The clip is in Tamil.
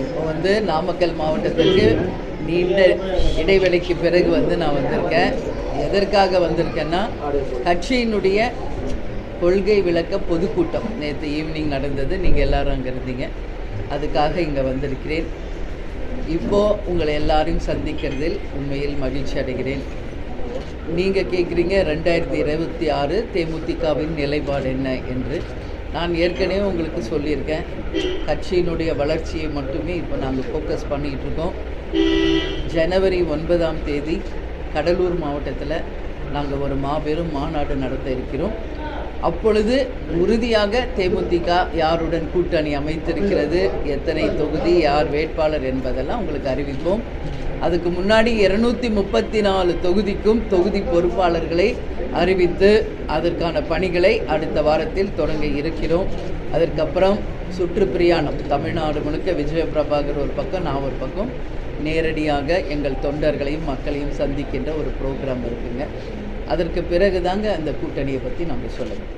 இப்போ நாமக்கல் மாவட்டத்துக்கு நீண்ட இடைவெளிக்கு பிறகு நான் வந்திருக்கேன். எதற்காக வந்திருக்கேன்னா, கட்சியினுடைய கொள்கை விளக்க பொதுக்கூட்டம் நேற்று ஈவினிங் நடந்தது. நீங்கள் எல்லாரும் அங்கே இருந்தீங்க. அதுக்காக இங்கே வந்திருக்கிறேன். இப்போது உங்களை எல்லாரையும் சந்திக்கிறதில் உண்மையில் மகிழ்ச்சி அடைகிறேன். நீங்கள் கேட்குறீங்க 2026 தேமுதிகவின் நிலைப்பாடு என்ன என்று. நான் ஏற்கனவே உங்களுக்கு சொல்லியிருக்கேன், கட்சியினுடைய வளர்ச்சியை மட்டுமே இப்போ நாங்கள் ஃபோக்கஸ் பண்ணிகிட்ருக்கோம். ஜனவரி 9ஆம் தேதி கடலூர் மாவட்டத்தில் நாங்கள் ஒரு மாபெரும் மாநாடு நடத்த இருக்கிறோம். அப்பொழுது உறுதியாக தேமுதிக யாருடன் கூட்டணி அமைத்திருக்கிறது, எத்தனை தொகுதி, யார் வேட்பாளர் என்பதெல்லாம் உங்களுக்கு அறிவிப்போம். அதுக்கு முன்னாடி 234 தொகுதிக்கும் தொகுதி பொறுப்பாளர்களை அறிவித்து அதற்கான பணிகளை அடுத்த வாரத்தில் தொடங்க இருக்கிறோம். அதற்கப்புறம் சுற்றுப்பிரயாணம் தமிழ்நாடு முழுக்க விஜய பிரபாகர் ஒரு பக்கம், நான் ஒரு பக்கம் நேரடியாக எங்கள் தொண்டர்களையும் மக்களையும் சந்திக்கின்ற ஒரு ப்ரோக்ராம் இருக்குங்க. அதற்கு பிறகு தாங்க அந்த கூட்டணியை பற்றி நம்ம சொல்லணும்.